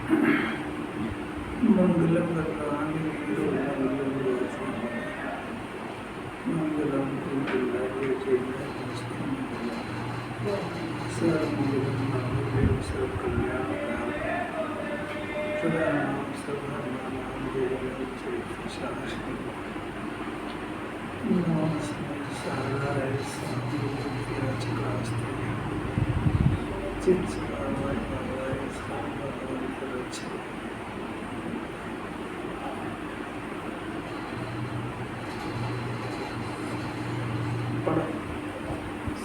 मंगलम भगवान मंगलम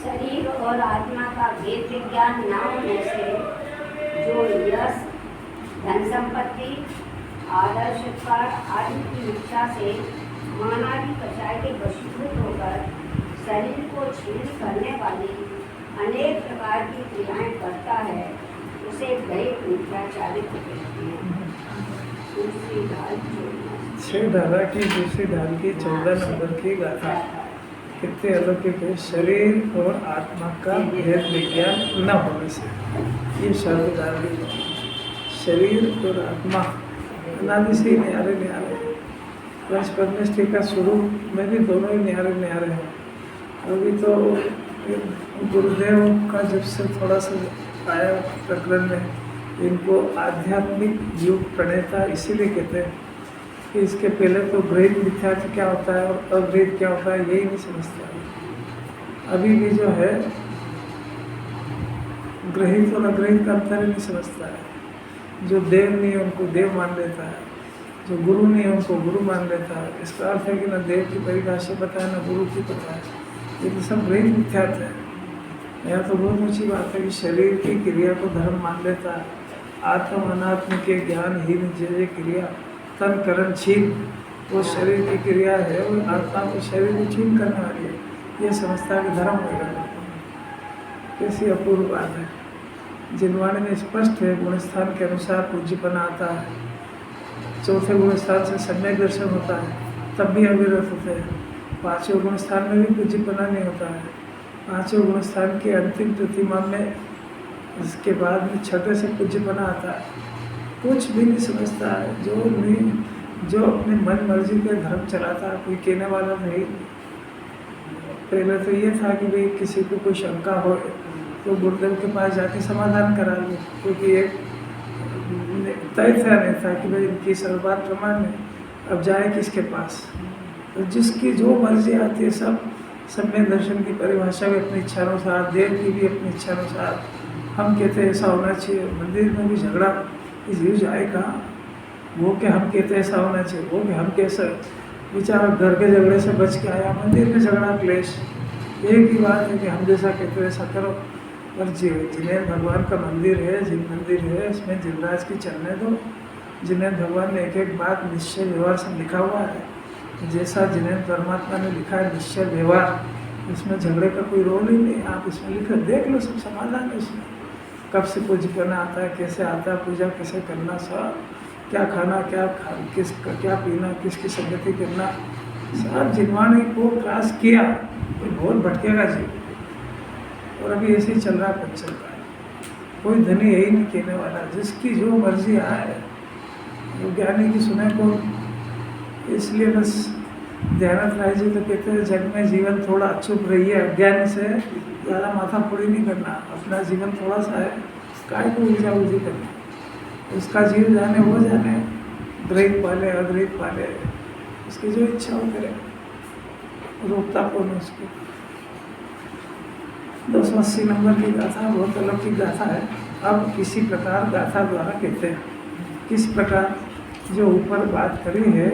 शरीर और आत्मा का भेद विज्ञान न होने से जो यश, धन संपत्ति, आदर सत्कार आदि की इच्छा से मानवी कषाय के वशीभूत होकर शरीर को छीन करने वाली अनेक प्रकार की क्रियाएं करता है, उसे दैहिक मिथ्याचारित्व कहते हैं। दूसरी ढाल 6 धारा की दूसरी ढाल की 14 नंबर की गाथा कितने अलौकिक है। शरीर और आत्मा का भेद विज्ञान न होने से, ये शब्द डाल दी। शरीर और आत्मा अनादि से न्यारे पंच परमेष्टि का शुरू में भी दोनों ही न्यारे हैं। अभी तो गुरुदेव का जब से थोड़ा सा आया प्रकरण में, इनको आध्यात्मिक युग प्रणेता इसीलिए कहते हैं कि इसके पहले तो ग्रहित मिथ्यात्व क्या होता है और अग्रहित क्या होता है यही नहीं समझता है। अभी भी जो है ग्रहित और अग्रहित का अंतर ही नहीं समझता है। जो देव नहीं है उनको देव मान लेता है, जो गुरु नहीं है उनको गुरु मान लेता है। इसका अर्थ है कि न देव की परिभाषा पता है न गुरु की पता है, ये तो सब ग्रहित मिथ्यात्व है। यह तो बहुत ऊँची बात है कि शरीर की क्रिया को धर्म मान लेता है। आत्म अनात्म के ज्ञानहीन जय क्रिया तन करण छीन, वो शरीर की क्रिया है, वो आत्मा को शरीर को छीन करने वाली है, ये समझता है कि धर्म होगा। कैसी अपूर्व बात है। जिनवाणी में स्पष्ट है गुणस्थान के अनुसार पूज्यपना आता है। चौथे गुणस्थान से सम्यक दर्शन होता है, तब भी अविरत होते हैं। 5वें गुणस्थान में भी पूज्यपना नहीं होता है। 5वें गुणस्थान के अंतिम प्रतिमा में इसके बाद में 6ठे से पूज्यपना आता है। कुछ भी नहीं समझता है, जो अपनी मन मर्जी के धर्म चलाता है, कोई कहने वाला नहीं। पहले तो ये था कि भाई किसी को कोई शंका हो तो गुरुदेव के पास जाके समाधान करा लो, क्योंकि एक तय नहीं था कि भाई इनकी सर्वबात प्रमाण है, अब जाए किसके पास। तो जिसकी जो मर्जी आती है सब सम्यक दर्शन की परिभाषा में अपनी इच्छानुसार, देव की भी अपनी इच्छानुसार। हम कहते हैं ऐसा होना चाहिए, मंदिर में भी झगड़ा कि जीव जाए कहाँ, वो कि हम कहते हैं ऐसा होना चाहिए, वो कि हम कैसे। बेचारा घर के झगड़े से बच के आया, मंदिर में झगड़ा क्लेश। एक ही बात है कि हम जैसा कहते हैं ऐसा करो। और जिनेन्द्र भगवान का मंदिर है, जिन मंदिर है इसमें जिनराज की चलने दो। जिनेन्द्र भगवान ने एक एक बात निश्चय व्यवहार से लिखा हुआ है, जैसा जिनेन्द्र परमात्मा ने लिखा है निश्चय व्यवहार, इसमें झगड़े का कोई रोल ही नहीं। आप इसमें लिखो, देख लो, सब समाधान है इसमें। कब से पूजा करना आता है, कैसे आता है, पूजा कैसे करना, सब क्या खाना, क्या पीना, किसकी संगति करना, सब जिनवाणी को क्रॉस किया तो बहुत भटकेगा जी। और अभी ऐसे ही चल रहा है, पद चल रहा है। कोई धनी यही नहीं कहने वाला, जिसकी जो मर्जी आए वो ज्ञानी की सुने को। इसलिए बस ध्यानत राय जी तो कहते हैं जग में जीवन थोड़ा अचूक रही है, अज्ञानी से ज़्यादा माथा फोड़ी नहीं करना। अपना जीवन थोड़ा सा है, काय को उलझा उलझी करना, उसका जीव जाने वो जाने, ग्रहित पाले अग्रहित पाले, उसकी जो इच्छा हो करे, रोकता कौन उसको। 280 नंबर की गाथा बहुत अलौकिक गाथा है। अब इसी प्रकार गाथा द्वारा कहते हैं, किस प्रकार जो ऊपर बात करी है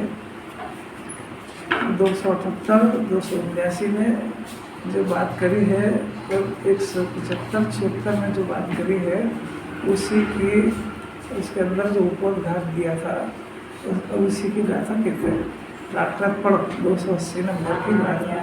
278, 279 में जो बात करी है और 175, 76 में जो बात करी है, उसी की उसके अंदर जो उपोद्घात दिया था उसी की गाथा कहते हैं। डॉक्टर पढ़ो 280 नंबर की गाथा।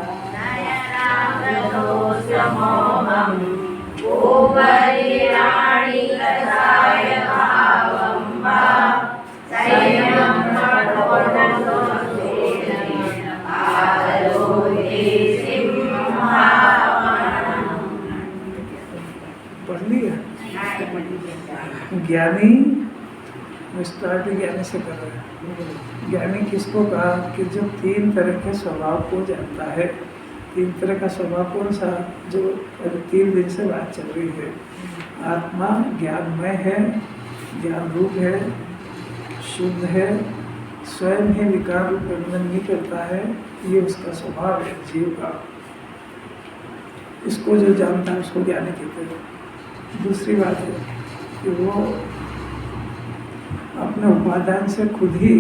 पढ़ लिया। ज्ञानी स्टार्ट ही ज्ञानी से कर रहे हैं। ज्ञानी किसको कहा कि जो 3 तरह के स्वभाव को जानता है। 3 तरह का स्वभाव कौन सा, जो 3 दिन से बात चल रही है। आत्मा ज्ञानमय है, ज्ञान रूप है, शुद्ध है, स्वयं ही विकार रूप बंधन नहीं करता है, ये उसका स्वभाव है जीव का। इसको जो जानता है उसको ज्ञानी कहते हैं। दूसरी बात है कि वो अपने उपादान से खुद ही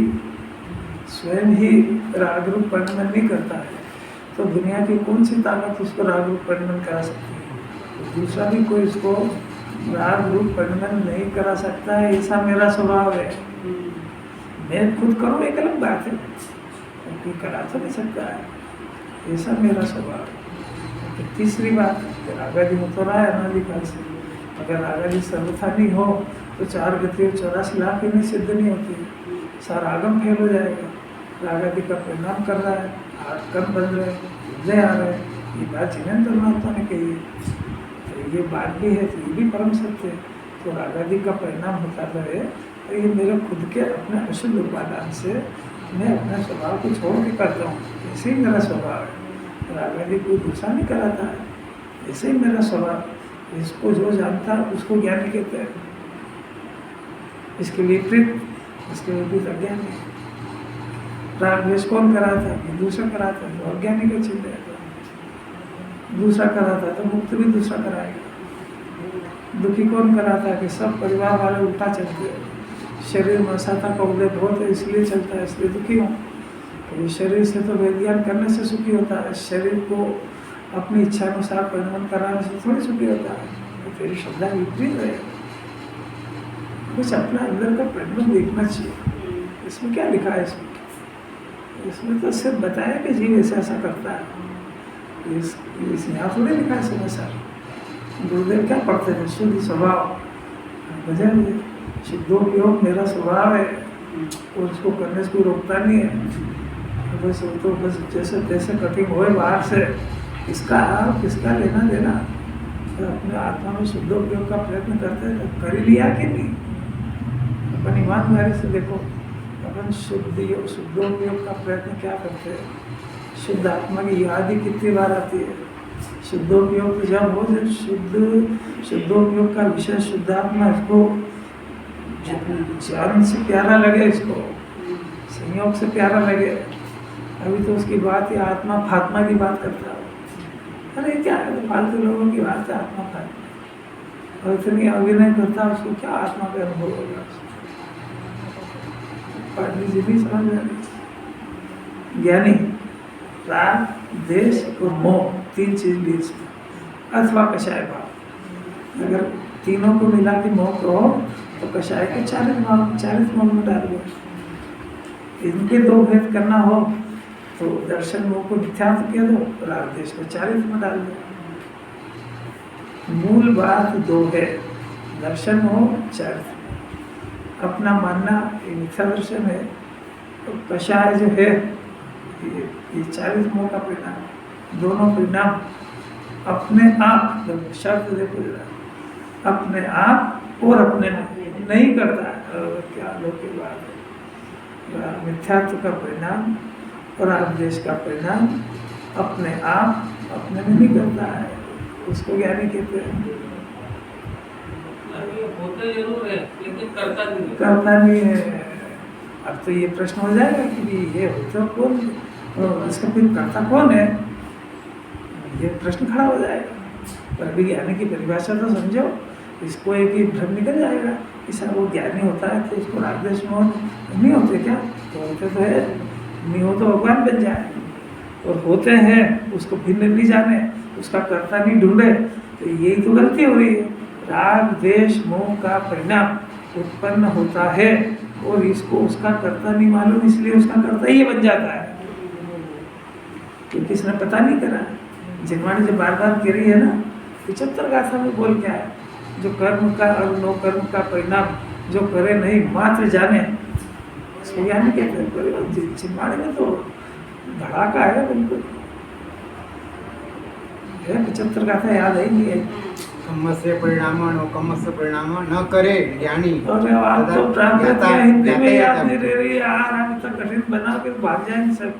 स्वयं ही राग रूप परिणमन नहीं करता है, तो दुनिया की कौन सी ताकत उसको राग रूप परिणमन करा सकती है। तो दूसरा भी कोई उसको राग रूप परिणमन नहीं करा सकता है, ऐसा मेरा स्वभाव है। मैं खुद करूँ एक अलग बात है, कोई करा तो नहीं सकता है, ऐसा मेरा स्वभाव है। तो तीसरी बात, रागादि हो तो रहा है अनादिकाल से। अगर रागादि सर्वथा नहीं हो तो 4 गति और 84 लाख ही नहीं सिद्ध नहीं होती, सारा आगम फेल हो जाएगा। रागादि का परिणाम कर रहा है, हाथ कर्म बन रहे हैं, जय आ रहे हैं, ये बात जिनेंद्र परमात्मा ने कही है, तो ये बात भी है, तो ये भी परम सत्य है। तो रागादि का परिणाम होता रहे, तो ये मेरे खुद के अपने अशुद्ध उपादान से मैं अपने स्वभाव को छोड़ के करता हूँ, ऐसे ही मेरा स्वभाव है। रागादि कोई दूसरा नहीं कराता है, ऐसे ही मेरा स्वभाव। इसको जो जानता है उसको ज्ञानी कहते हैं, इसके विपरीत अज्ञानी है। राग द्वेष कौन कराता है, दूसरा कराता है, तो अज्ञानी का चिन्ह है। दूसरा कराता है तो मुक्त भी दूसरा कराएगा। दुखी कौन कराता है कि सब परिवार वाले उल्टा चलते हैं, शरीर में असाता का उदय बहुत है इसलिए चलता है, इसलिए दुखी हूँ। तो ये शरीर से तो वेद करने से सुखी होता है, शरीर को अपनी इच्छा अनुसार परिणमन कराने से थोड़ी सुखी होता है। तो तेरी श्रद्धा विपरीत है, कुछ अपना अंदर का परिणमन देखना चाहिए। इसमें क्या लिखा है, इसमें तो सिर्फ बताया कि जीव ऐसा ऐसा करता है, इस यहाँ थोड़ी लिखा है समय सार। गुरुदेव क्या पढ़ते थे, शुद्ध स्वभाव भजन, शुद्धोपयोग मेरा स्वभाव है और उसको करने से कोई रोकता नहीं है। बस वो तो बस जैसे तैसे कटिंग होए बाहर से, किसका लेना देना। तो अपने आत्मा में शुद्धोपयोग का प्रयत्न करते हैं, तो कर ही लिया कि नहीं। अपन ईमानदारी से देखो, अपन शुद्धोपयोग का प्रयत्न क्या करते हैं। शुद्ध आत्मा की याद ही कितनी बार आती है। शुद्धोपयोग तो जब हो, जब शुद्धोपयोग का विषय शुद्ध आत्मा, इसको जान से प्यारा लगे, इसको संयोग से प्यारा लगे। अभी तो उसकी बात ही आत्मा फात्मा की बात करता है। अरे क्या है, फालतू लोगों की बात है आत्मा फात्मा, और इतनी अभिनय करता, उसको क्या आत्मा का अनुभव होगा। पांडित जी भी समझ रहे। ज्ञानी राग द्वेष और मोह 3 चीज बीच में, अथवा कषाय भाव। अगर तीनों को मिला के मोह कहो तो कषाय के 40 मोह में डाल दो। इनके 2 भेद करना हो तो दर्शन मोह को मिथ्यात्व कह दो, राग द्वेष को 40 में डाल दो। मूल बात 2 है, दर्शन मोह 40। अपना मानना ये मिथ्या दर्शन है, तो कषाय जो है ये 40 मोह का परिणाम। दोनों परिणाम अपने आप, शब्द देखो जरा, अपने आप और अपने नहीं करता है। क्या लोग की बात है, मिथ्यात्व का परिणाम और आदेश का परिणाम अपने आप अपने में नहीं करता है, उसको ज्ञानी कहते हैं। होता जरूर है लेकिन करता नहीं है। अब तो ये प्रश्न हो जाएगा कि ये होता कौन, इसका फिर करता कौन है, ये प्रश्न खड़ा हो जाएगा। पर अभी ज्ञानी की परिभाषा तो समझो, इसको एक ही भ्रम निकल जाएगा कि सर वो ज्ञानी होता है तो उसको राग द्वेष मोह नहीं होते क्या, तो होते तो है, नहीं हो तो भगवान बन जाए, और होते हैं उसको भिन्न नहीं जाने, उसका कर्ता नहीं ढूंढे, तो यही तो गलती हो रही है। राग द्वेष मोह का परिणाम उत्पन्न होता है और इसको उसका कर्ता नहीं मालूम, इसलिए उसका कर्ता ही बन जाता है, क्योंकि इसने पता नहीं करा। जिनवाणी जो बार बार कह रही है ना, 75 गाथा में बोल क्या है, जो कर्म का और नो कर्म का परिणाम जो करे नहीं मात्र जाने, इसको ज्ञानी कहते हैं। जिनवाणी में तो धड़ाका है बिल्कुल, 75 गाथा याद है नहीं है, कम्मस्य परिणाम कम्मस्य परिणाम न करे ज्ञानी। और आप तो प्राकृत या हिंदी में याद नहीं रह रही यार, आप इतना कठिन बना के भाग जाएंगे सब।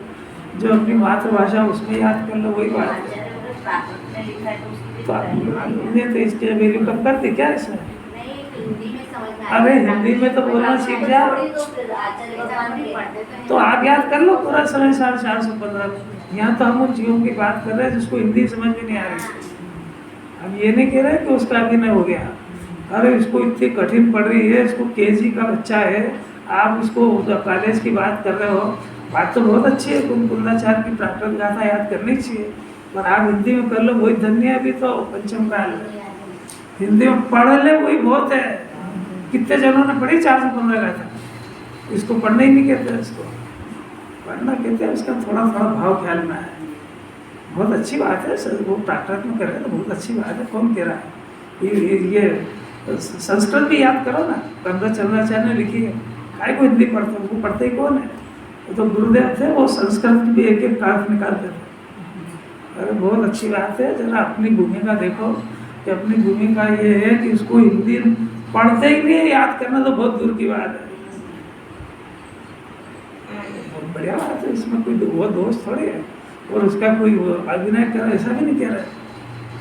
जो अपनी मातृभाषा उसमें याद कर लो, वही बात है। प्राकृत में लिखा है तो उसकी भी तो value है। आपने तो इसके वैल्यू कम कर दी क्या इसमें? नहीं, हिंदी में समझ में अरे आएगा। हिंदी में तो बोलना सीख जाओ। थोड़ी तो फिर आचार्य भगवान भी पढ़ते तो आप याद कर लो पूरा समय 415। यहाँ तो हम उन जीवों की बात कर रहे हैं जिसको हिंदी समझ में नहीं आ रही। हम ये नहीं कह रहे कि उसका अभिनय हो गया। अरे इसको इतनी कठिन पड़ रही है, इसको केजी का बच्चा है, आप उसको कॉलेज की बात कर रहे हो। बात तो बहुत अच्छी है, कुंदाचार्य की प्राकृत गाथा याद करनी चाहिए, पर आप हिंदी में कर लो वही धन्य है। अभी तो पंचम काल है, हिंदी में पढ़ ले वही बहुत है। कितने जनों ने पढ़ी 415 गाथा? इसको पढ़ना ही नहीं कहते, इसको पढ़ना कहते हैं, उसका थोड़ा थोड़ा भाव ख्याल में है। बहुत अच्छी बात है सर, वो प्राकृत में करें तो बहुत अच्छी बात है। कौन कह रहा है ये संस्कृत भी याद करो ना, चंद्राचार्य ने लिखी है। काय को हिंदी पढ़ते, उनको पढ़ते ही कौन है? वो तो गुरुदेव थे, वो संस्कृत भी एक एक अर्थ निकालते थे। अरे बहुत अच्छी बात है, जरा अपनी भूमिका देखो कि अपनी भूमिका ये है कि उसको हिंदी पढ़ते ही नहीं है, याद करना तो बहुत दूर की बात है। बहुत बढ़िया बात है, इसमें कोई वो दोष थोड़ी है। और उसका कोई अभिनय कर ऐसा भी नहीं कह रहा है,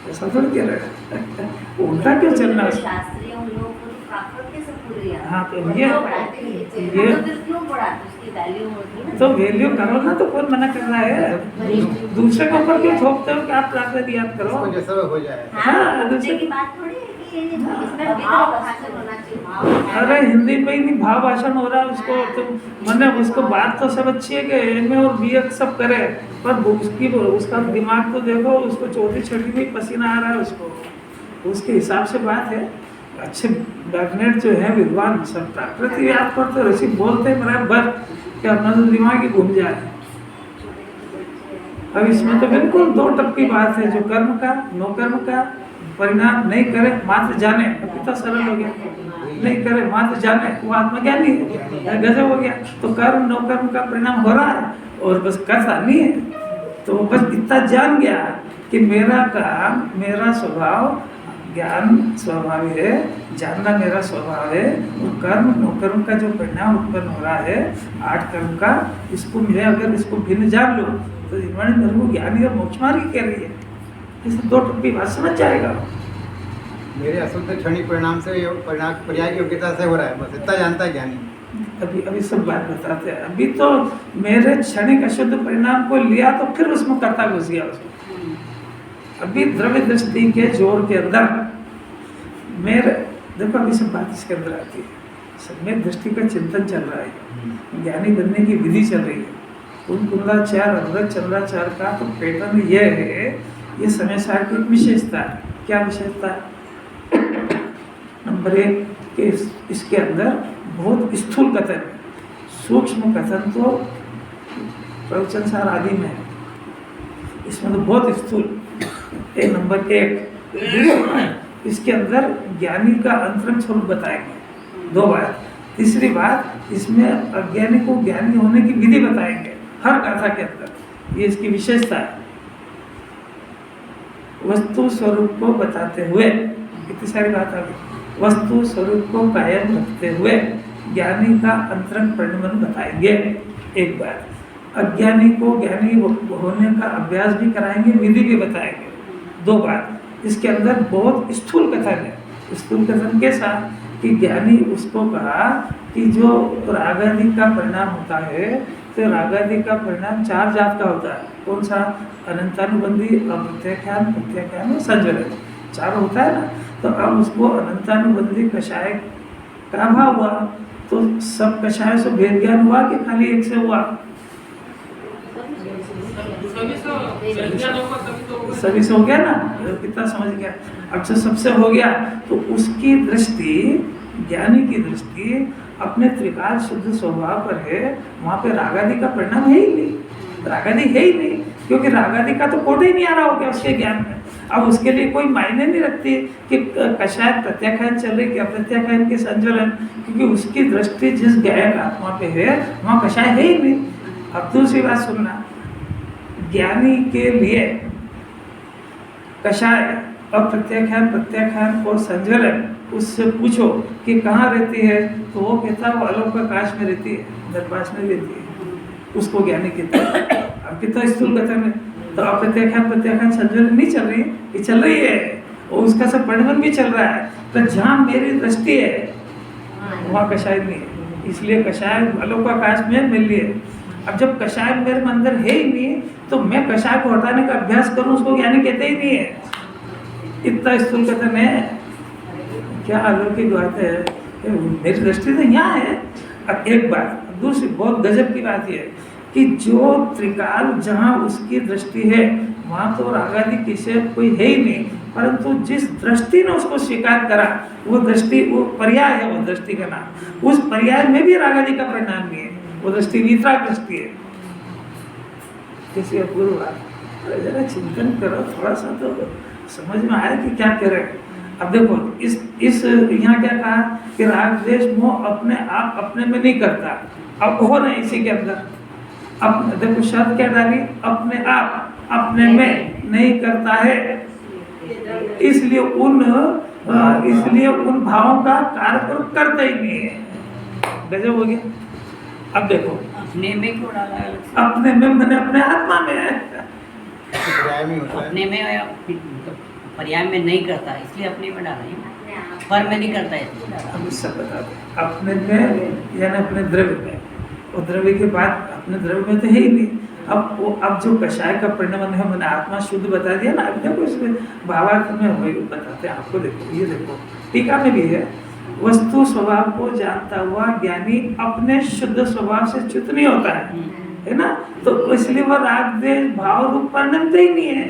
ऐसा थोड़ी कह रहा है। उल्टा क्यों चलना है? शास्त्रीय उन लोगों को तो प्राकृत के सब पूरी याद। हाँ, तो वो ये तो पढ़ाते ही थे। ये तो फिर क्यों पढ़ाते? उसकी वैल्यू होती है ना। तो वैल्यू करो ना, तो कौन मना कर रहा है? दूसरे के ऊपर क्यों थोपते हो कि आप प्राकृत याद करो? इसको जैसा हो जाए। हाँ, दूसरे दूसरे की बात थोड़ी है कि इसमें भाव भाषण होना चाहिए। अरे हिंदी में ही नहीं भाव भाषण हो रहा है उसको, तो मैंने उसको बात तो सब अच्छी है कि एमए और बीए सब करे, पर उसका दिमाग तो देखो, उसको चौथी छठी में पसीना आ रहा है उसको। उसके हिसाब से बात है। अच्छे मैग्नेट जो है विद्वान सब प्राकृत याद करते, ऋषि बोलते हैं बराबर कि अपना तो दिमाग ही घूम जाए। अब इसमें तो बिल्कुल दो टप्पी बात है, जो कर्म का नो कर्म का परिणाम नहीं करे मात्र जाने, कितना सरल हो गया। नहीं करे मात्र जाने, वो आत्मज्ञानी है, गजब हो गया। तो कर्म नो कर्म का परिणाम हो रहा है और बस करता नहीं है, तो बस इतना जान गया कि मेरा काम मेरा स्वभाव, ज्ञान स्वभाव है, जानना मेरा स्वभाव है। और कर्म नो कर्म का जो परिणाम उत्पन्न हो रहा है 8 कर्म का, इसको मैं अगर इसको भिन्न जान लूँ तो इन्होंने मेरे को ज्ञानी और मोक्ष मार्ग कह रही है। इस दो टप्पी बात समझ जाएगा। मेरे अशुद्ध क्षणिक परिणाम से पर्याय की योग्यता से हो रहा है, बस इतना जानता है ज्ञानी। अभी सब बात बताते हैं। अभी तो मेरे क्षणिक अशुद्ध परिणाम को लिया तो फिर उसमें कर्ता घुस गया उसमें। अभी द्रव्य दृष्टि के जोर के अंदर मेरे देखो, अभी सब बात इसके अंदर आती है। सब में दृष्टि का चिंतन चल रहा है, ज्ञानी बनने की विधि चल रही है। कुंदाचार अमृत चंद्राचार का तो पैटर्न ये है, ये समय सार की एक विशेषता है। क्या विशेषता है? नंबर 1 कि इसके अंदर बहुत स्थूल कथन है, सूक्ष्म कथन तो प्रवचन सार आदि में है, इसमें तो बहुत स्थूल। नंबर 1 इसके अंदर ज्ञानी का अंतरंग स्वरूप बताएंगे, 2 बात। तीसरी बात, इसमें अज्ञानी को ज्ञानी होने की विधि बताएंगे हर गाथा के अंदर, ये इसकी विशेषता है। वस्तु स्वरूप को बताते हुए, कितनी सारी बात आ गई। वस्तु स्वरूप को कायम रखते हुए ज्ञानी का अंतरंग परिणमन बताएंगे, एक बात। अज्ञानी को ज्ञानी होने का अभ्यास भी कराएंगे, विधि भी बताएंगे, 2 बात। इसके अंदर बहुत स्थूल कथन है। स्थूल कथन के साथ कि ज्ञानी उसको कहा कि जो रागादि का परिणाम होता है, तो रागादि का परिणाम 4 जात का होता है। कौन सा? अनंतानुबंधी, अप्रत्याख्यान, प्रत्याख्यान और संज्वलन, 4 होता है ना। तो अब उसको अनंतानुबंधी कषाय का भाव हुआ, तो सब कषाय से भेद ज्ञान हुआ कि खाली एक से हुआ? सभी से हो गया ना, कितना समझ गया। अब जब सबसे हो गया तो उसकी दृष्टि, ज्ञानी की दृष्टि अपने त्रिकाल शुद्ध स्वभाव पर है, वहाँ पे रागादि का परिणाम है ही नहीं, रागादि है ही नहीं, क्योंकि रागादि का तो कोड ही नहीं आ रहा हो गया उसके ज्ञान में। अब उसके लिए कोई मायने नहीं रखती कि कषाय प्रत्याख्यान चल रही कि अप्रत्याख्यान के संज्वलन, क्योंकि उसकी दृष्टि जिस गायक आत्मा पे है वहाँ कषाय है ही नहीं। अब दूसरी बात सुनना, ज्ञानी के लिए कषाय अप्रत्याख्यान प्रत्याख्यान और संज्वलन उससे पूछो कि कहाँ रहती है, तो वो कहता है वो अलोकाकाश में रहती है, दरपाश में रहती है, उसको ज्ञानी कहते हैं। अब कितना स्थूल कथन है, तो अप्रत्याख्यान प्रत्याख्यान संज्वलन नहीं चल रही, ये चल रही है, और उसका सब परिवर्तन भी चल रहा है। तो जहाँ मेरी दृष्टि है वहाँ कषाय नहीं है, इसलिए कषाय अलोकाकाश में मिल रही है। अब जब कषाय मेरे अंदर है ही नहीं, तो मैं कषाय को हटाने का अभ्यास करूं, उसको ज्ञानी कहते ही नहीं है। इतना स्थूल कथन है, क्या अलौकिक बात है। मेरी दृष्टि तो यहाँ है। अब एक बात दूसरी बहुत गजब की बात यह है कि जो त्रिकाल जहाँ उसकी दृष्टि है वहाँ तो रागादि किसे कोई है ही नहीं, परंतु जिस दृष्टि ने उसको स्वीकार करा वो दृष्टि, वो पर्याय है, वो दृष्टि का नाम, उस पर्याय में भी रागादि का परिणाम नहीं है, वो दृष्टि वितराग दृष्टि है। किसी अपूर्व बात, जरा चिंतन करो, थोड़ा सा तो समझ में आया कि क्या कह रहे हैं। अब देखो इस यहाँ क्या कहा कि राग द्वेष मोह अपने आप अपने में नहीं करता, अब हो रहे इसी के अंदर। अब देखो शब्द क्या डाली, अपने आप अपने में नहीं करता है, इसलिए उन भावों का कार्य करता ही नहीं है। गजब हो गया। अब देखो अपने में क्यों डाला है? अपने में मैंने अपने आत्मा में है, पर्याय में होता है। अपने में या पर्याय में नहीं करता इसलिए अपने में डाला है, पर में नहीं करता इसलिए डाला। अब सब बता दो, अपने में यानी अपने द्रव्य में, और द्रव्य के बाद अपने द्रव्य में तो है ही नहीं। अब जो कषाय का परिणाम है, मैंने आत्मा शुद्ध बता दिया ना। अब देखो इसमें भावार्थ में वही बताते हैं आपको। देखो ये देखो टीका में भी है, वस्तु स्वभाव को जानता हुआ ज्ञानी अपने शुद्ध स्वभाव से च्युत नहीं होता है ना। तो इसलिए वह राग द्वेष भाव रूप परिणमता ही नहीं है।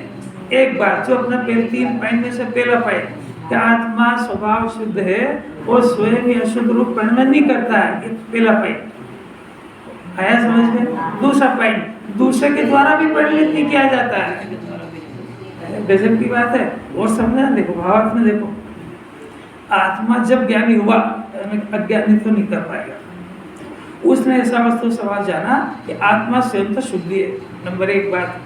एक बात जो अपना 3 पॉइंट में से पहला पॉइंट कि आत्मा स्वभाव शुद्ध है और स्वयं ही अशुद्ध रूप परिणमन नहीं करता है, ये पहला पॉइंट आया समझ में। दूसरा पॉइंट, दूसरे के द्वारा भी परिणित नहीं किया जाता है। गजब की बात है। और समझना, देखो भावार्थ में देखो, आत्मा जब ज्ञानी हुआ अज्ञानी तो नहीं कर पाएगा। उसने ऐसा वस्तु सवाल जाना कि आत्मा स्वयं तो शुद्ध है, नंबर 1 बात।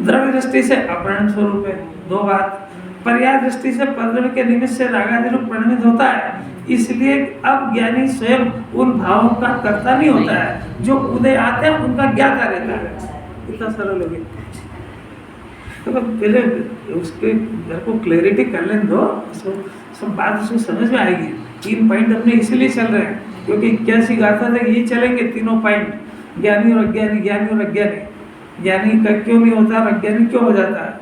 द्रव्य दृष्टि से अपरिणत स्वरूप है, 2 बात। पर्याय दृष्टि से परद्रव्य के निमित्त से रागादि रूप परिणमित होता है, इसलिए अब ज्ञानी स्वयं उन भावों का कर्ता नहीं होता है, जो उदय आते हैं उनका ज्ञाता रहता है। इतना सरल हो गया। तो पहले उसके घर को क्लैरिटी कर लेने दो, सब बात उसको समझ में आएगी। 3 पॉइंट अपने इसीलिए चल रहे हैं क्योंकि कैसी गाथा था ये चलेंगे तीनों पॉइंट, ज्ञानी और अज्ञानी, ज्ञानी और अज्ञानी। ज्ञानी का क्यों नहीं होता और अज्ञानी क्यों हो जाता है,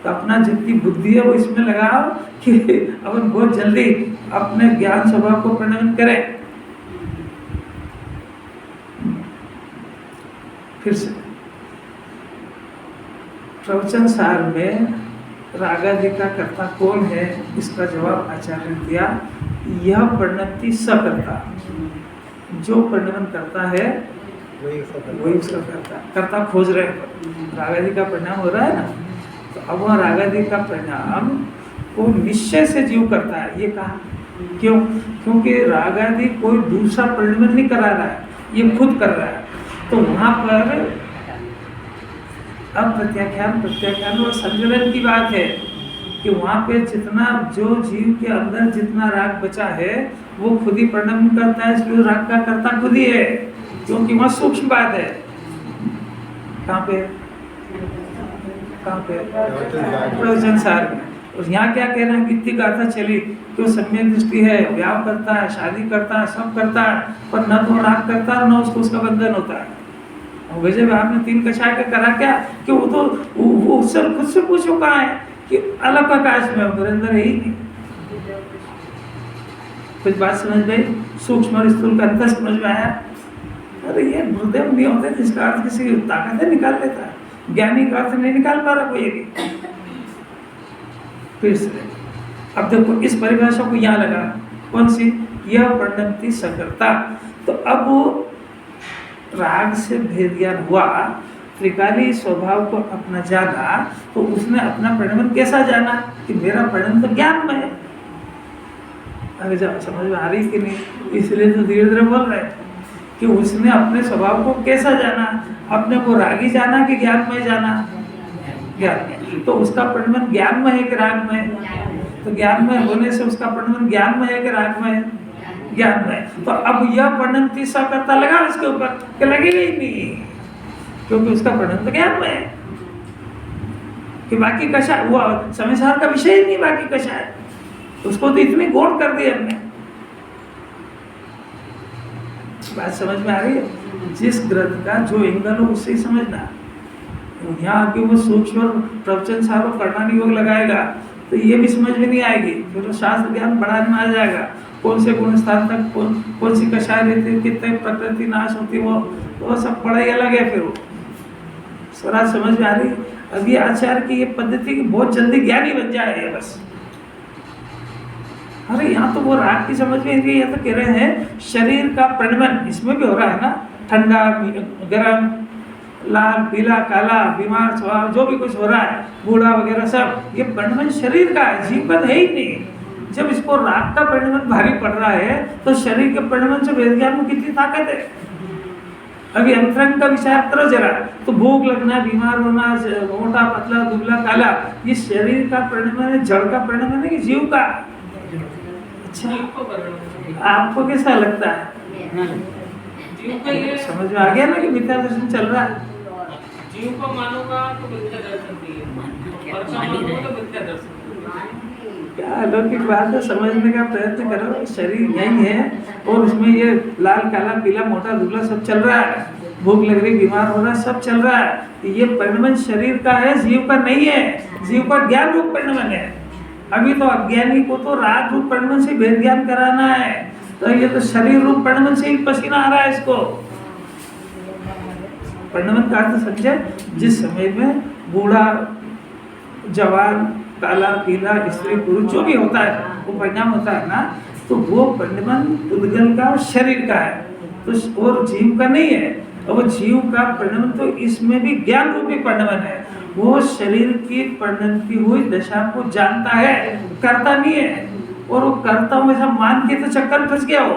तो अपना जितनी बुद्धि है वो इसमें लगाओ कि अपन बहुत जल्दी अपने ज्ञान स्वभाव को परिणमित करें। फिर से प्रवचन सार में रागादि का कर्ता कौन है, इसका जवाब आचार्य ने दिया, यह परिणति सकर्ता, जो परिणमन करता है वही उसका कर्ता खोज रहे हैं। रागादि का परिणाम हो रहा है ना, तो अब वह रागादि का परिणाम को निश्चय से जीव करता है। ये कहा क्यों? क्योंकि रागादि कोई दूसरा परिणमन नहीं करा रहा है, ये खुद कर रहा है। तो वहाँ पर अब प्रत्याख्यान और संजलन की बात है कि वहाँ पे जितना जो जीव के अंदर जितना राग बचा है वो खुद ही परिणमन करता है, इसलिए राग का कर्ता खुद ही है, क्योंकि वहाँ सूक्ष्म बात है। कहाँ पे प्रवचन सार में। और यहाँ क्या कहना है, कितनी गाथा चली कि वो सम्यक दृष्टि है, व्याप करता है, शादी करता है, सब करता है, पर न तो राग करता है न उसको उसका बंधन होता है। और वैसे आपने 3 कषाय का करा क्या कि वो तो वो सब खुद से पूछो कहाँ है कि अलग आकाश में, मेरे अंदर है ही नहीं। कुछ बात समझ गई, सूक्ष्म और स्थूल का अंतर समझ में आया। अरे ये गुरुदेव नहीं होते जिसका अर्थ किसी ताकत है निकाल लेता है, ज्ञानी का अर्थ नहीं निकाल पा रहा कोई भी। फिर से अब देखो इस परिभाषा को यहाँ लगा, कौन सी, यह परिणति सकर्ता। तो अब राग से भेद ज्ञान हुआ, त्रिकाली स्वभाव को अपना जाना, तो उसने अपना परिणमन कैसा जाना कि मेरा परिणमन तो ज्ञान में है। अरे जब समझ में आ रही कि नहीं, इसलिए तो धीरे धीरे बोल रहे हैं कि उसने अपने स्वभाव को कैसा जाना, अपने को रागी जाना कि ज्ञान में जाना। ज्ञान में। तो उसका परिणमन ज्ञान में है कि राग में है? तो ज्ञान में होने से उसका परिणमन ज्ञान में है कि राग में है? ज्ञान में। तो अब यह वर्णन तीसरा करता लगा इसके ऊपर कि लगेगा ही नहीं, क्योंकि उसका वर्णन तो ज्ञान में है कि बाकी कषाय वो समयसार का विषय ही नहीं, बाकी कषाय उसको तो इतनी गौर कर दी हमने। बात समझ में आ रही है? जिस ग्रंथ का जो एंगल हो उससे ही समझना। यहाँ आके वो सूक्ष्म प्रवचन सारों परिणामी योग लगाएगा तो ये भी समझ में नहीं आएगी, फिर तो शास्त्र ज्ञान बढ़ाने में आ जाएगा। कौन से गुण स्थान तक कौन सी कषाय रहती है, कितने प्रकृति नाश होती है, वो सब पढ़ाई अलग है। फिर वो सारा समझ में आ रही। अब ये आचार्य की ये पद्धति की बहुत जल्दी ज्ञानी बन जाए बस। अरे यहाँ तो वो राग की समझ में नहीं, यहाँ तो कह रहे हैं शरीर का परिणमन इसमें भी हो रहा है ना, ठंडा गर्म, लाल पीला काला, बीमार स्वभाव, जो भी कुछ हो रहा है, बूढ़ा वगैरह सब, ये परिणमन शरीर का है, जीव का है ही नहीं। जब इसको राग का परिणमन भारी पड़ रहा है तो शरीर के परिणमन से वेद ज्ञान में कितनी ताकत है। अभी अंतरंग का विचार करो जरा, तो भूख लगना, बीमार होना, मोटा पतला दुबला काला, ये शरीर का परिणमन है, जड़ का परिणमन है कि जीव का? अच्छा, आपको कैसा लगता है? जीव का ये समझ में आ गया ना कि मिथ्या दर्शन चल रहा है। जीव को मानोगा तो मिथ्या दर्शन दिए, और का मानोगा तो मिथ्या दर्शन दिए। क्या अलौकिक बात है, समझने का प्रयत्न करो। शरीर यही है और उसमें ये लाल काला पीला मोटा दुबला सब चल रहा है, भूख लग रही, बीमार हो रहा है, सब चल रहा है। ये परिणमन शरीर का है, जीव का नहीं है। जीव का ज्ञान रूप परिणमन है। अभी तो अज्ञानी को तो राग रूप परिणमन से भेद ज्ञान कराना है, तो ये तो शरीर रूप परिणमन से ही पसीना आ रहा है इसको। परिणमन का अर्थ समझे, जिस समय में बूढ़ा जवान काला पीला स्त्री पुरुष जो भी होता है वो परिणाम होता है ना, तो वो परिणमन उद्गल का और शरीर का है, तो और जीव का नहीं है। और वो जीव का परिणमन तो इसमें भी ज्ञान रूपी परिणमन है। वो शरीर की परिणमती हुई दशा को जानता है, करता नहीं है। और वो करता हूँ ऐसा मान के तो चक्कर फंस गया हो,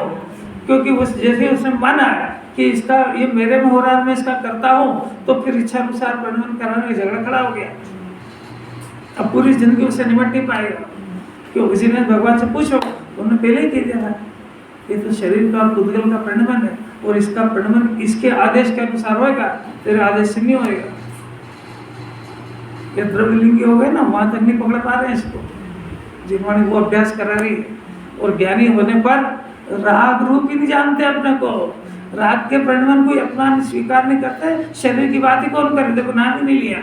क्योंकि उस जैसे उसने माना कि इसका ये मेरे में हो रहा है, मैं इसका करता हूँ, तो फिर इच्छा अनुसार परिणमन कराने में झगड़ा खड़ा हो गया। अब पूरी जिंदगी उससे निपट नहीं पाएगा। क्यों? किसी ने भगवान से पूछो, उन्होंने पहले ही कह दिया था ये तो शरीर का और उद्गल का परिणमन है, और इसका परिणमन इसके आदेश के अनुसार होएगा, तेरे आदेश से नहीं होएगा। ये द्रव्यलिंगी हो गए ना, वहां तक नहीं पकड़ पा रहे हैं इसको, जिन्होंने वो अभ्यास करा रही है। और ज्ञानी होने पर राग रूप ही नहीं जानते अपने को, राग के परिणमन को अपना स्वीकार नहीं करते। शरीर की बात ही कौन करे, देखो नाम ही नहीं लिया।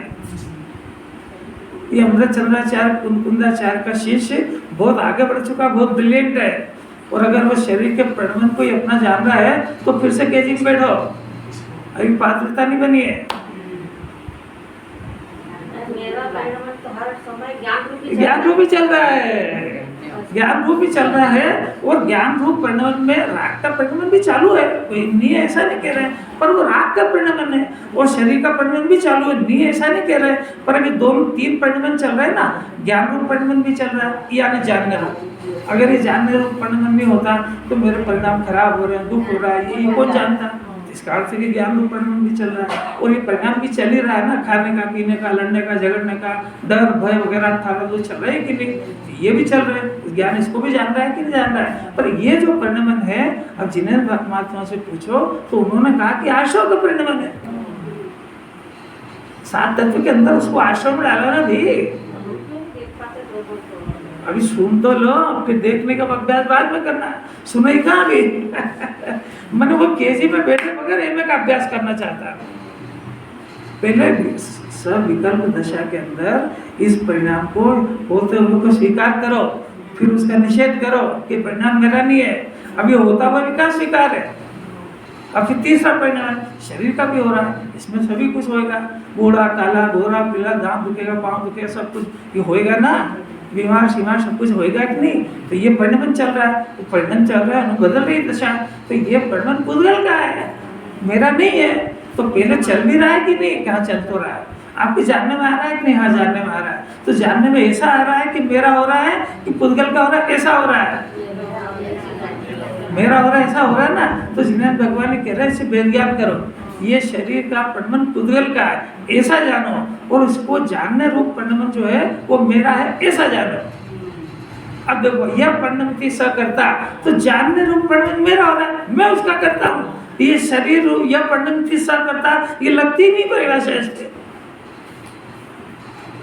ये अमृतचंद्राचार्य कुंदाचार्य का शिष्य बहुत आगे बढ़ चुका, बहुत ब्रिलियंट है, और अगर वो शरीर के परिणमन को ही अपना जान रहा है तो फिर से केजी में बैठो, अभी पात्रता नहीं बनी है। मेरा परिणमन तो हर समय ज्ञान रूप ही चल रहा है, ज्ञान रूप ही चल रहा है। और ज्ञान रूप परिणमन में राग का परिणमन भी चालू है, कोई नहीं है ऐसा नहीं कह रहे, पर वो राग का परिणमन है। और शरीर का परिणमन भी चालू है, नहीं ऐसा नहीं कह रहे, पर अभी दोनों तीन परिणमन चल रहे हैं ना, ज्ञान रूप परिणमन भी चल रहा है, यानी जानने रूप। अगर ये जानने रूप परिणमन नहीं होता तो मेरे परिणाम खराब हो रहे हैं, दुख हो रहा है, ये कौन जानता। इसका अर्थ है कि ज्ञान रूप परिणाम भी चल रहा है, और ये परिणाम भी चल ही रहा है ना, खाने का, पीने का, लड़ने का, झगड़ने का, डर भय वगैरह 18 जो चल रहे हैं कि नहीं, ये भी चल रहे हैं। ज्ञान इसको भी जान रहा है कि नहीं जान रहा है। पर ये जो परिणमन है, अब जिन्हें महात्मा से पूछो तो उन्होंने कहा कि आश्रम का परिणमन है। 7 तत्व के अंदर उसको आश्रम में डाला ना भी। अभी सुन तो लो, फिर देखने का अभ्यास बाद में करना। सुना ही कहाँ अभी मैंने वो केजी में बैठे बगैर एमए का अभ्यास करना चाहता। पहले सविकल्प दशा के अंदर इस परिणाम को होते हुए को स्वीकार करो, फिर उसका निषेध करो कि परिणाम मेरा नहीं है। अभी होता हुआ विकास स्वीकार है। अब फिर तीसरा परिणाम शरीर का भी हो रहा है, इसमें सभी कुछ होएगा, बूढ़ा काला गोरा पीला, दांत दुखेगा, पाँव दुखेगा, सब कुछ ये होएगा ना, बीमार सीमार सब कुछ होएगा कि नहीं। तो ये परिणमन चल रहा है, तो परिणमन चल रहा है, बदल रही दशा, तो ये परिणमन पुद्गल का है, मेरा नहीं है। तो पहले चल भी रहा है कि नहीं, कहाँ चल तो रहा है, आपके जानने में आ रहा है कि नहीं, हाँ जानने में आ रहा है। तो जानने में ऐसा आ रहा है कि मेरा हो रहा है कि पुद्गल का हो रहा है, कैसा हो रहा है, मेरा हो रहा है, ऐसा हो रहा है ना। तो जिन्हें भगवान ने कह रहे हैं इसे भेद ज्ञान करो, ये शरीर का परिणमन पुद्गल का है, ऐसा जानो। और उसको जानने रूप परिणाम जो है वो मेरा है ऐसा जानो। अब देखो यह परिणमति स करता, तो जानने रूप परिणाम मेरा हो रहा है, मैं उसका करता हूँ। ये शरीर रूप यह परिणमति स करता, ये लगती ही नहीं परिभाषा इसके।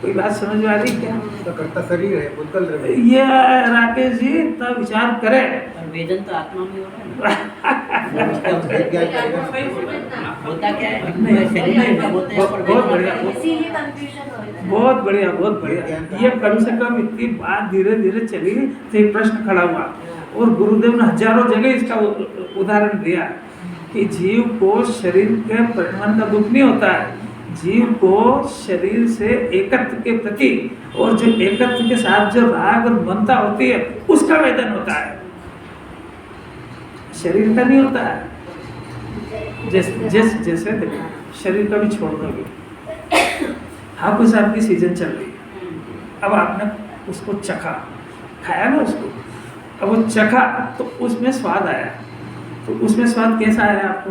कोई बात समझ में आ रही क्या? तो करता शरीर है, बुद्धल रहे। ये राकेश जी इतना विचार करे। और वेदन तो आत्मा में हो रहा है होता क्या है नहीं, शरीर में क्या होता है, पर बहुत वेदन बढ़िया, होता है। इसीलिए कंफ्यूजन हो रहा है। बहुत बढ़िया, बहुत बढ़िया। ये कम से कम इतनी बात धीरे धीरे चली तो एक प्रश्न खड़ा हुआ, और गुरुदेव ने हजारों जगह इसका उदाहरण दिया कि जीव को शरीर के परिणाम का दुख नहीं होता है, जीव को शरीर से एकत्व के प्रति और जो एकत्व के साथ जो राग और ममता होती है उसका वेदन होता है, शरीर का नहीं होता है। जैसे देखो शरीर का भी छोड़ दोगे, हापुस आपकी सीजन चल रही है, अब आपने उसको चखा, खाया ना उसको, अब वो चखा तो उसमें स्वाद आया, तो उसमें स्वाद कैसा आया आपको?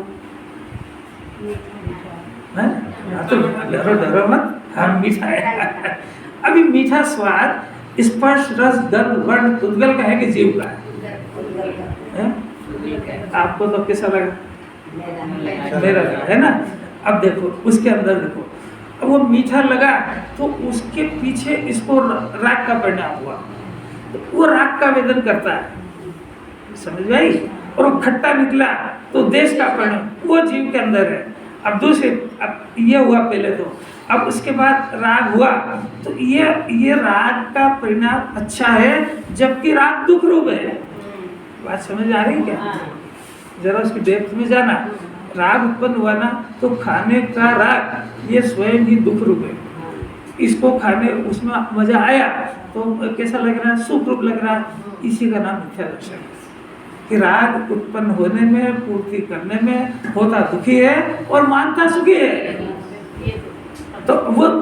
हैं? हाँ, तो डरो मत, हाँ मीठा है। अभी मीठा स्वाद स्पर्श रस गंध वर्ण उद्गल का है कि जीव का है? आपको तो कैसा लगा? मेरा लगा है ना। अब देखो उसके अंदर देखो, अब वो मीठा लगा तो उसके पीछे इसको राग का परिणाम हुआ, तो वो राग का वेदन करता है, समझ में आई? और वो खट्टा निकला तो देश का परिणाम वो जीव के अंदर है। अब दूसरे, अब ये हुआ पहले तो, अब उसके बाद राग हुआ, तो ये राग का परिणाम अच्छा है, जबकि राग दुख रूप है। बात समझ आ रही क्या? जरा उसकी डेप्थ में जाना। राग उत्पन्न हुआ ना तो खाने का राग ये स्वयं ही दुख रूप है, इसको खाने उसमें मजा आया तो कैसा लग रहा है? सुख रूप लग रहा है। इसी का नाम मिथ्या दर्शन है कि राग उत्पन्न होने में, पूर्ति करने में होता दुखी है और मानता सुखी है। तो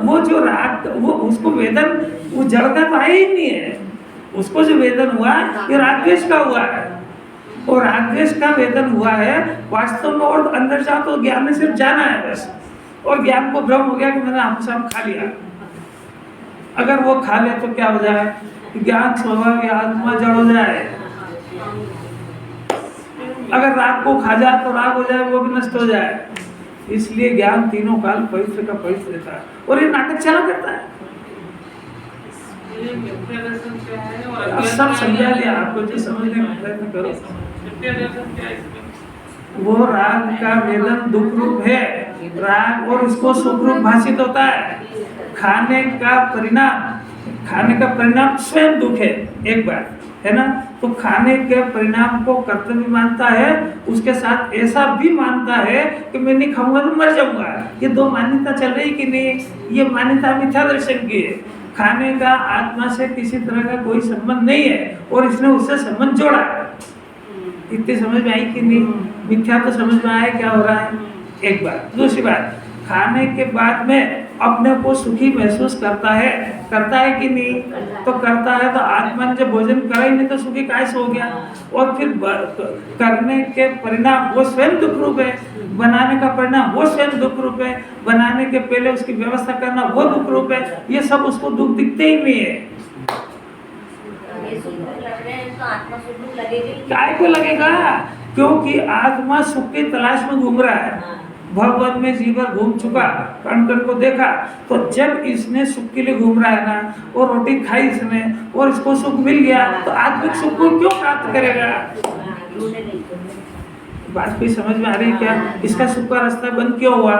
वो जो राग, वो उसको वेदन, वो जड़ का तो आया ही नहीं है, उसको जो वेदन हुआ ये रागद्वेष का हुआ है, और रागद्वेष का वेदन हुआ है वास्तव में। और अंदर जाओ तो ज्ञान ने सिर्फ जाना है बस, और ज्ञान को भ्रम हो गया कि मैंने आपसे हम खा लिया। अगर वो खा ले तो क्या हो जाए? ज्ञान स्वभाव या आत्मा जड़ हो जाए। अगर राग को खा जाए तो राग हो जाए, वो भी नष्ट हो जाए। इसलिए ज्ञान तीनों काल पवित्र का पवित्र रहता है, और ये नाटक चला करता है। ये मिथ्या दर्शन क्या है और अब सब समझा दिया आपको, जो समझने का प्रयत्न करो। मिथ्या दर्शन क्या है इसमें? वो राग का वेदन दुख रूप है, राग, और उसको सुख रूप भाषित होता है। खाने का परिणाम स्वयं दुख है, एक बार है ना। तो खाने के परिणाम को कर्तव्य मानता है, उसके साथ ऐसा भी मानता है कि मैं नहीं खाऊंगा तो मर जाऊंगा। ये दो मान्यता चल रही कि नहीं? ये मान्यता मिथ्या दर्शन की है। खाने का आत्मा से किसी तरह का कोई संबंध नहीं है, और इसने उससे संबंध जोड़ा है। इतनी समझ में आई कि नहीं? मिथ्या तो समझ में आया क्या हो रहा है, एक बात। दूसरी बात, खाने के बाद में अपने को सुखी महसूस करता है कि नहीं? तो करता है। तो आत्मा ने जब भोजन करा ही नहीं तो सुखी कैसे हो गया? और फिर करने के परिणाम वो स्वयं दुख रूप है, बनाने का परिणाम वो स्वयं दुख रूप है, बनाने के पहले उसकी व्यवस्था करना वो दुख रूप है। ये सब उसको दुख दिखते ही नहीं है। काय को लगेगा? क्योंकि आत्मा सुख की तलाश में घूम रहा है, भगवान में जीवन घूम चुका, कण कण को देखा। तो जब इसने सुख के लिए घूम रहा है ना, और रोटी खाई इसने और इसको सुख मिल गया, तो आत्मिक सुख को क्यों प्राप्त करेगा? बात कोई समझ में आ रही क्या? इसका सुख का रास्ता बंद क्यों हुआ?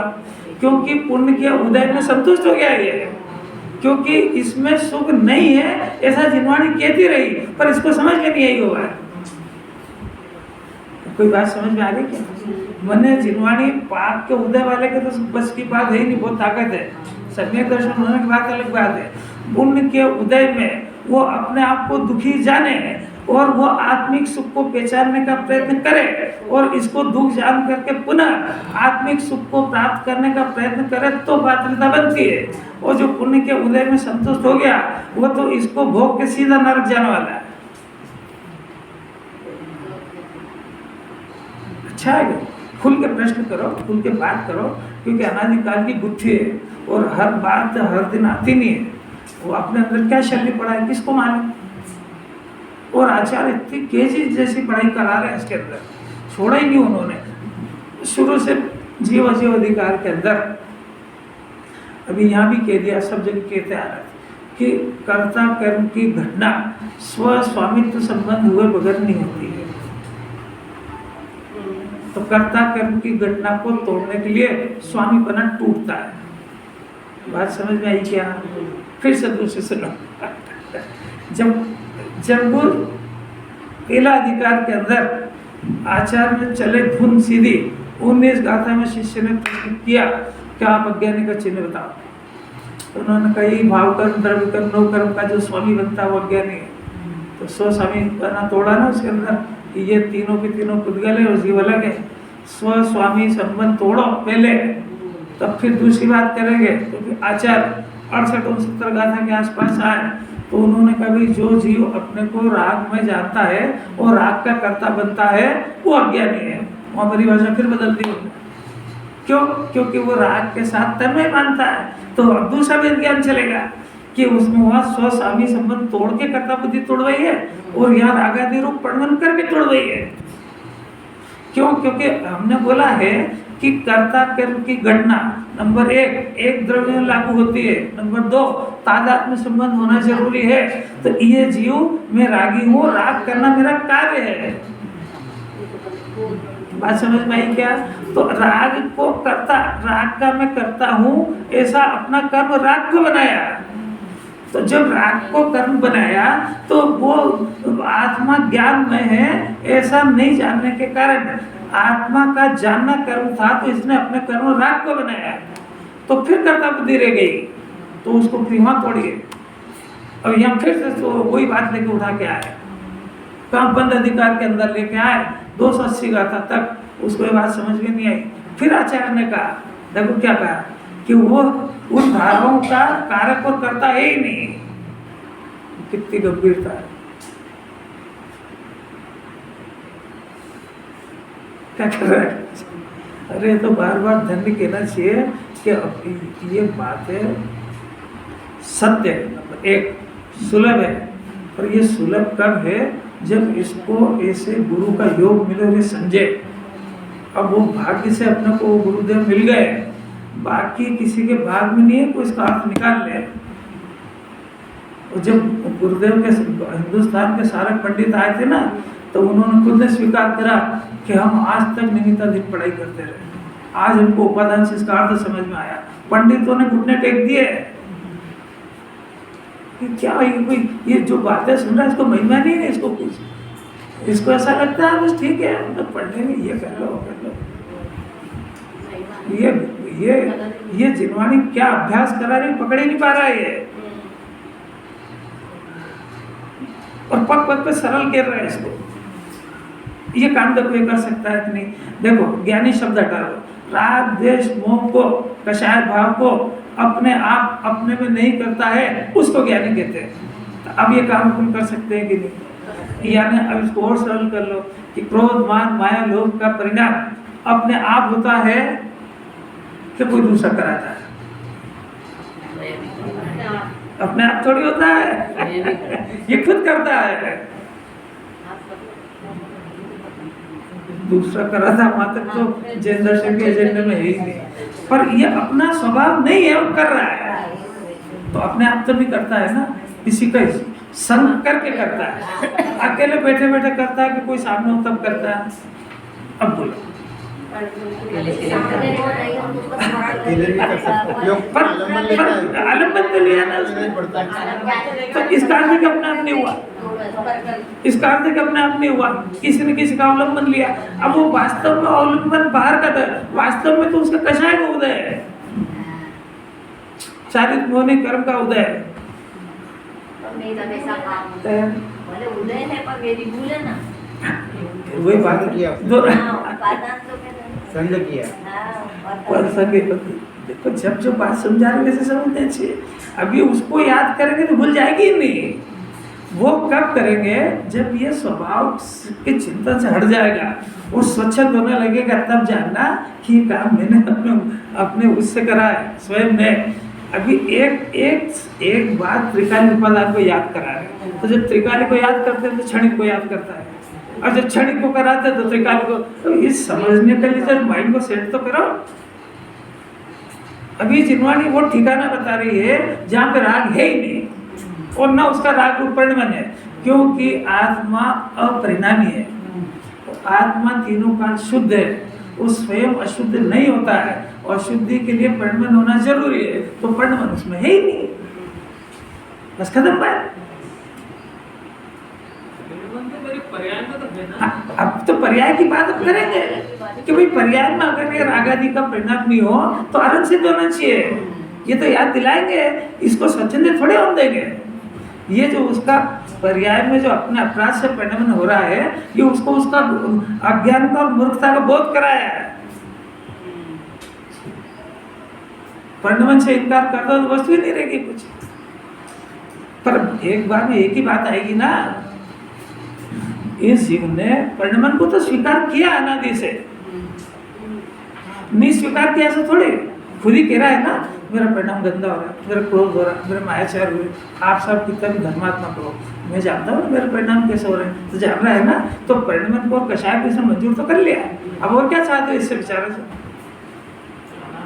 क्योंकि पुण्य के उदय में संतुष्ट हो गया ये, क्योंकि इसमें सुख नहीं है ऐसा जिनवाणी कहती रही, पर इसको समझ में नहीं आई हुआ। कोई बात समझ में आ रही क्या? मैंने जिनवाणी पाप के उदय वाले के तो बस की बात है ही नहीं, बहुत ताकत है। सम्यक दर्शन होने की बात अलग बात है। पुण्य के उदय में वो अपने आप को दुखी जाने और वो आत्मिक सुख को पहचानने का प्रयत्न करे, और इसको दुख जान करके पुनः आत्मिक सुख को प्राप्त करने का प्रयत्न करे, तो पात्रता बनती है। और जो पुण्य के उदय में संतुष्ट हो गया, वो तो इसको भोग के सीधा नरक जाने वाला है। अच्छा है। खुल के प्रश्न करो, खुल के बात करो, क्योंकि अनादिकाल की बुद्धि है और हर बात हर दिन आती नहीं है। वो अपने अंदर क्या शल्य पड़ा है किसको मालूम। और आचार्य इतनी केजी जैसी पढ़ाई करा रहे हैं इसके अंदर, छोड़ा ही नहीं उन्होंने शुरू से जीव अधिकार के अंदर। अभी यहाँ भी कह दिया, सब जगह कहते आ रहे कि कर्ता कर्म की घटना स्व स्वामित्व संबंध हुए बगैर नहीं होती है। तो कर्ता कर्म की घटना को तोड़ने के लिए स्वामीपना टूटता है। बात समझ में आई क्या? फिर से दूसरे सुनो। जब वो केला अधिकार के अंदर आचार्य में चले धुन सीधी, 19 गाथा में शिष्य ने प्रश्न किया क्या आप अज्ञानी का चिन्ह बताओ। तो उन्होंने कही भाव कर्म द्रव्य कर्म नौ कर्म का जो स्वामी बनता है वो अज्ञानी है। तो स्व स्वामी बना तोड़ा ना उसके अंदर कि ये तीनों के तीनों पुद्गल है और जीव अलग है। स्व स्वामी संबंध तोड़ो पहले, तब फिर दूसरी बात करेंगे। तो आचार्य 68-69 गाथा के आसपास आए तो उन्होंने कहा भाई जो जीव अपने को राग में जानता है और राग का कर्ता बनता है वो अज्ञानी है। वहाँ परिभाषा फिर बदल दी उन्होंने। क्यों? क्योंकि वो राग के साथ तन्मय मानता है। तो अब दूसरा भी ज्ञान चलेगा कि उसमें वहाँ स्व स्वामी संबंध तोड़ के कर्ता बुद्धि तोड़वाई है और यहाँ रागादि रूप प्रणवन करके तोड़वाई है। क्यों? क्योंकि हमने बोला है कि कर्ता कर्म की गणना नंबर 1 द्रव्य में लागू होती है, नंबर 2 तादात्म्य संबंध होना जरूरी है। तो ये जीव मैं रागी हूँ, राग करना मेरा कार्य है। बात समझ में आई क्या? तो राग को करता, राग का मैं करता हूँ ऐसा अपना कर्म राग को बनाया। तो जब राग को कर्म बनाया तो वो आत्मा ज्ञान में है ऐसा नहीं जानने के कारण आत्मा का जानना कर्म था, तो इसने अपने कर्म राग को बनाया। तो फिर कर्ता बुद्धि रह गई, तो उसको प्रीमा तोड़िए। अब यहाँ फिर से तो वही बात लेके उठा के आए, काम बंद अधिकार के अंदर लेके आए 280 गाथा तक। उसको ये बात समझ में नहीं आई। फिर आचार्य ने कहा, देखो क्या कहा कि वो उन धाराओं का कारक और करता है ही नहीं। कितनी गंभीरता है। क्या कर रहा है? अरे तो बार बार धन्य कहना चाहिए कि ये बात है सत्य है, एक सुलभ है। और ये सुलभ कब है? जब इसको ऐसे गुरु का योग मिले और ये समझे। अब वो भाग्य से अपने को गुरुदेव मिल गए, बाकी किसी के भाग में नहीं है, कोई इसका अर्थ निकाल ले। और जब गुरुदेव के हिंदुस्तान के सारे पंडित आए थे ना, तो उन्होंने खुद ने स्वीकार करा कि हम आज तक नियमिताधीन पढ़ाई करते रहे, आज हमको उपादान से इसका अर्थ समझ में आया। पंडितों ने घुटने टेक दिए कि क्या ये जो बातें सुन रहा है इसको महिमा नहीं है, इसको कुछ इसको ऐसा लगता है बस ठीक है हम तो पढ़ने में ये कर लो। ये जिनवाणी क्या अभ्यास करा रही, पकड़ ही नहीं पा रहा है ये, और पग पग पे सरल कर रहा है इसको। ये काम तो कोई कर सकता है कि नहीं? देखो ज्ञानी शब्द हटा लो, राग द्वेष मोह को, कषाय भाव को अपने आप अपने में नहीं करता है उसको ज्ञानी कहते हैं। तो अब ये काम तुम कर सकते हैं कि नहीं? यानी अब इसको और सरल कर लो कि क्रोध मान माया लोभ का परिणाम अपने आप होता है कि कोई दूसरा कराता है? अपने आप थोड़ी होता है, ये खुद करता है। दूसरा कराता वहां तक तो जैन दर्शन के एजेंडे में है ही नहीं, पर ये अपना स्वभाव नहीं है, वो कर रहा है। तो अपने आप तो भी करता है ना, किसी का संग करके करता है। अकेले बैठे बैठे करता है कि कोई सामने हो तब करता है? अब बोलो आलम्बन तो लिया ना उसने, तो इसका अर्थ अपने आप नहीं हुआ, इसका अर्थ अपने आप नहीं हुआ, किसी ने किसी का अवलंबन लिया। अब वो वास्तव में अवलंबन बाहर का था, वास्तव में तो उसका कषाय का उदय है, चारित मोहनी कर्म का उदय है। वही बात किया संग किया। पर देखो जब जो बात समझा रहे वैसे समझना चाहिए। अभी उसको याद करेंगे तो भूल जाएगी ही नहीं। वो कब करेंगे जब ये स्वभाव के चिंतन से हट जाएगा, वो स्वच्छंद होने लगेगा, तब जानना कि ये काम मैंने अपने उससे करा है, स्वयं ने। अभी एक बात त्रिकाल उपादान को याद करा है, तो जब त्रिकाल को याद करते हैं तो क्षणिक को याद करता है, और जब क्षणिक को कराते हैं तो त्रिकाल को। तो ये समझने के लिए जब माइंड को सेट तो करो। अभी जिनवाणी वो ठिकाना बता रही है जहाँ पे राग है ही नहीं, और ना उसका राग रूप परिणमन है, क्योंकि आत्मा अपरिणामी है। आत्मा तीनों का शुद्ध है, वो स्वयं अशुद्ध नहीं होता है, और शुद्धि के लिए परिणमन होना जरूरी है, तो परिणमन उसमें है ही नहीं, बस खत्म बात। पर्याय में तो है ना। अब तो पर्याय की बात अब करेंगे कि भाई पर्याय में अगर ये राग आदि का परिणाम नहीं हो तो आनंद सिद्ध होना चाहिए, ये तो याद दिलाएंगे, इसको स्वच्छंद थोड़े हम देंगे। ये जो उसका पर्याय में जो अपने अपराध से परिणमन हो रहा है, ये उसको उसका अज्ञान का और मूर्खता का बोध कराया है। परिणमन से इनकार कर दो तो वस्तु ही नहीं रहेगी कुछ। पर एक बार में एक ही बात आएगी ना, इस जीव ने परिणमन को तो स्वीकार किया अनादि से, नहीं स्वीकार किया ऐसा थोड़े, खुद ही कह रहा है ना, मेरा परिणाम गंदा हो रहा है, मेरा क्रोध हो रहा है, मेरे मायाचार हुए, आप सब कितना भी धर्मात्मा करो, मैं जानता हूँ मेरे परिणाम कैसे हो रहे हैं, तो जान रहा है ना, तो परिणमन को कषाय को मंजूर तो कर लिया। अब और क्या चाहते हो इससे बेचारे से?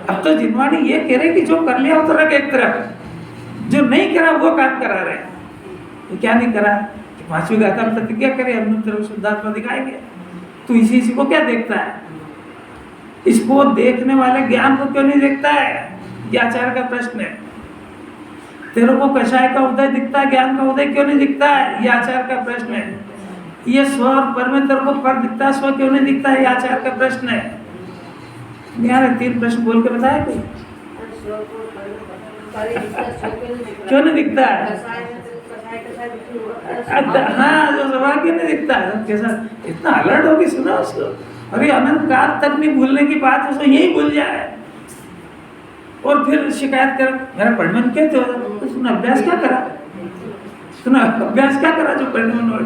अब तो जिनवाणी ये कह रहे कि जो कर लिया वो तो रख एक तरफ, जो नहीं करा वो काम करा रहे हैं। तो क्या नहीं करा? पांचवी गाथा में प्रतिज्ञा करे, हम तरफ शुद्धात्मा दिखाएंगे। तो इसी को क्या देखता है? इसको देखने वाले ज्ञान को क्यों नहीं देखता है? ये आचार्य का प्रश्न है। तेरे को कषाय का उदय दिखता है, ज्ञान का उदय क्यों नहीं दिखता है? ये आचार्य का प्रश्न है। ये स्व और पर में तेरे को पर दिखता है, स्व क्यों नहीं दिखता है? ये आचार्य का प्रश्न है। यार 3 प्रश्न बोल के बताया कोई? क्यों नहीं दिखता है? हाँ, जो सवाल क्यों नहीं दिखता है? कैसा इतना अलर्ट होगी, सुना उसको। अरे अनंत काल तक नहीं भूलने की बात, उसको यही भूल जाए और फिर शिकायत कर, मेरा परिणमन क्या थे? तो तूने अभ्यास क्या करा? तूने अभ्यास क्या करा जो परिणमन हो?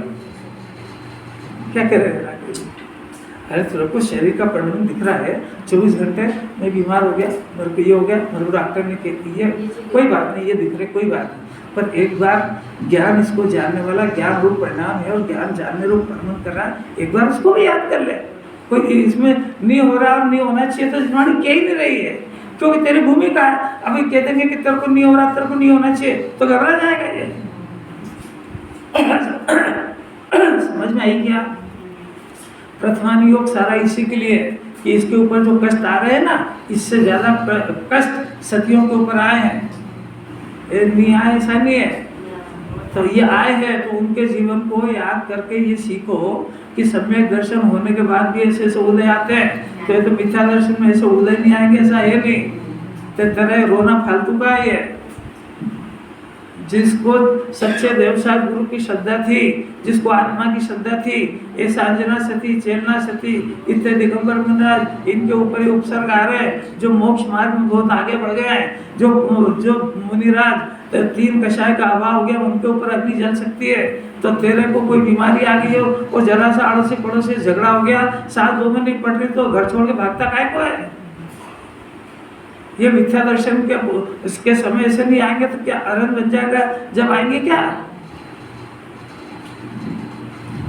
क्या करेगा? अरे तेरे को शरीर का परिणाम दिख रहा है, 24 घंटे मैं बीमार हो गया, मेरे को ये हो गया, मेरे को डॉक्टर ने कह दिया, कोई बात नहीं, ये दिख रहा है, कोई बात नहीं। पर एक बार ज्ञान इसको जानने वाला ज्ञान रूप परिणाम है और ज्ञान जानने रूप परिणाम कर रहा है, एक बार उसको भी याद कर ले। कोई इसमें नहीं हो रहा और नहीं होना चाहिए तो जिनवाणी कह ही नहीं रही है, क्योंकि तेरी भूमिका है। अभी कह देंगे कि तेरे को नहीं हो रहा, तेरे को नहीं होना चाहिए, तो घबरा जाएगा ये। समझ में आई क्या? प्रथमानुयोग सारा इसी के लिए कि इसके ऊपर जो कष्ट आ रहे हैं ना, इससे ज्यादा कष्ट सतियों के ऊपर आए हैं। नहीं आए ऐसा नहीं है, तो ये आए हैं तो उनके जीवन को याद करके ये सीखो कि सम्यक दर्शन होने के बाद भी ऐसे ऐसे उदय आते हैं। तो ये तो मिथ्या दर्शन में ऐसे उदय नहीं आएंगे, ऐसा है नहीं। तो तरह रोना फालतू का ही है। जिसको सच्चे देवसाद गुरु की श्रद्धा थी, जिसको आत्मा की श्रद्धा थी, ये सांजना सती, चेलना सती, इतने दिगंबर मुनिराज, इनके ऊपर ही उपसर्ग आ रहे हैं, जो मोक्ष मार्ग में बहुत आगे बढ़ गए हैं। जो मुनिराज 3 कषाय का अभाव हो गया, उनके ऊपर अग्नि जल सकती है। तो तेरे को कोई बीमारी आ गई हो और जरा सा अड़ोसी पड़ोसी झगड़ा हो गया, साथ 2 में नहीं पड़ रही, तो घर छोड़ के भागता काय को है? ये मिथ्या दर्शन के इसके समय ऐसे नहीं आएंगे तो क्या अरहंत बन जाएगा? जब आएंगे क्या?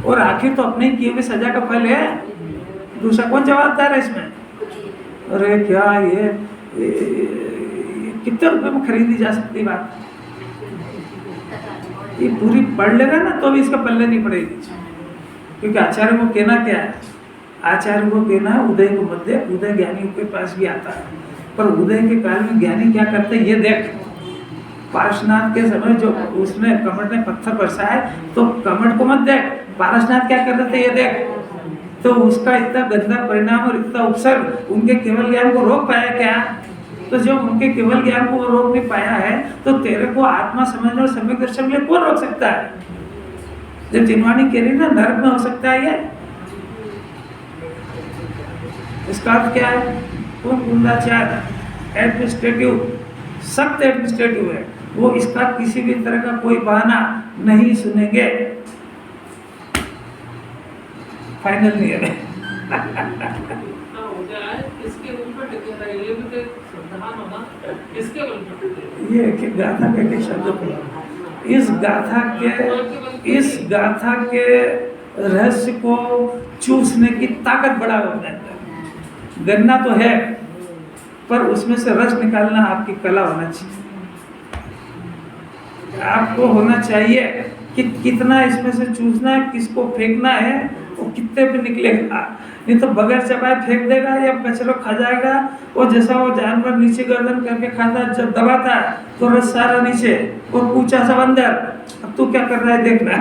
और आखिर तो अपने किए हुए सजा का फल है, दूसरा कौन जवाबदार है इसमें? अरे क्या ये कितने रुपए में खरीदी जा सकती बात? ये पूरी पढ़ लेगा ना तो भी इसका पल्ले नहीं पड़ेगी, क्योंकि आचार्य को कहना क्या है? आचार्य को कहना है उदय को मत दे, उदय ज्ञानियों के पास भी आता है। पर उदय के काल में ज्ञानी क्या करते हैं ये देख। पार्श्वनाथ के समय जो उसने कमर ने पत्थर बरसाया, तो कमर को मत देख, पार्श्वनाथ क्या करते थे ये देख। तो उसका इतना गंदा परिणाम और इतना उपसर्ग उनके केवल ज्ञान को रोक पाया क्या? तो जब उनके केवल ज्ञान को रोक नहीं पाया है, तो तेरे को आत्मा समझने और सम्यक दर्शन के लिए कौन रोक सकता है? जब जिनवाणी कह रही ना नरक में हो सकता है ये, इसका अर्थ क्या है? कुंडाचार एडमिनिस्ट्रेटिव, सख्त एडमिनिस्ट्रेटिव है वो। इसका किसी भी तरह का कोई बहाना नहीं सुनेंगे, फाइनल नहीं है। हाँ, हो जाए, किसके ऊपर टिके रहे, ये भी तो एक सिद्धांत होना, किसके ऊपर टिके? ये कि गाथा के एक शब्द को, इस गाथा के रहस्य को चूसने की ताकत बड़ा होता है। गन्ना तो है, पर उसमें से रस निकालना आपकी कला होना चाहिए। आपको होना चाहिए कि कितना इसमें से चूसना है, किसको फेंकना है, वो कितने पे निकलेगा। नहीं तो बगैर चबाए फेंक देगा या कचरा खा जाएगा। वो जैसा वो जानवर नीचे गर्दन करके खाता है, जब दबाता है तो रस सारा नीचे और पूछा सब अंदर। अब तू क्या कर रहा है देखना।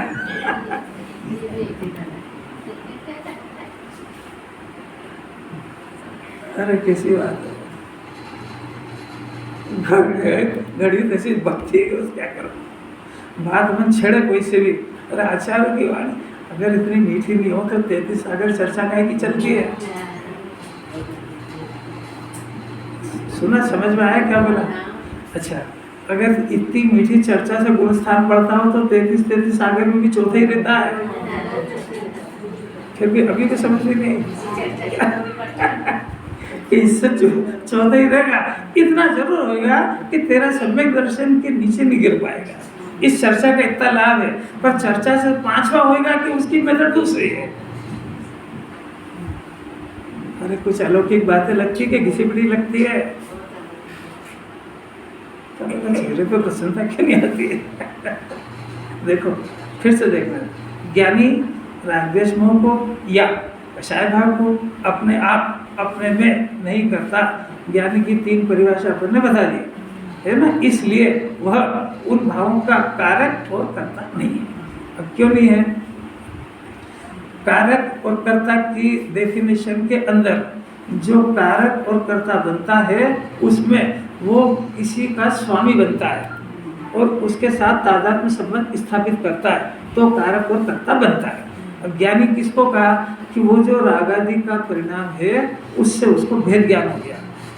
अरे कैसी बात है, घड़ी तैसी बकती है, उस क्या करो। बात मन छेड़े कोई से भी। अरे आचार्य की वाणी अगर इतनी मीठी नहीं हो तो 33 सागर चर्चा काहे की चलती है। सुना, समझ में आया क्या बोला? अच्छा, अगर इतनी मीठी चर्चा से गुण स्थान पड़ता हो तो 33 सागर में भी चौथा ही रहता है। फिर भी अभी तो समझ में नहीं कि इससे चौथा ही रहेगा। इतना जरूर होगा कि तेरा सम्यक दर्शन के नीचे नहीं गिर पाएगा। इस चर्चा का इतना लाभ है, पर चर्चा से 5वां होगा कि उसकी मेथड दूसरी है। अरे कुछ अलौकिक बातें लगती है कि घिसी पिटी लगती है, चेहरे पे प्रसन्नता क्यों नहीं आती है? देखो फिर से देखना, ज्ञानी रागद्वेष मोह को या कषाय भाव को अपने आप अपने में नहीं करता। ज्ञानी की 3 परिभाषा अपन ने बता दी है ना, इसलिए वह उन भावों का कारक और कर्ता नहीं है। अब क्यों नहीं है? कारक और कर्ता की डेफिनेशन के अंदर जो कारक और कर्ता बनता है उसमें वो किसी का स्वामी बनता है और उसके साथ तादात्म्य संबंध स्थापित करता है, तो कारक और कर्ता बनता है। अब ज्ञानी किसको कहा कि वो जो रागादि का परिणाम है उससे उसको भेद ज्ञान हो गया।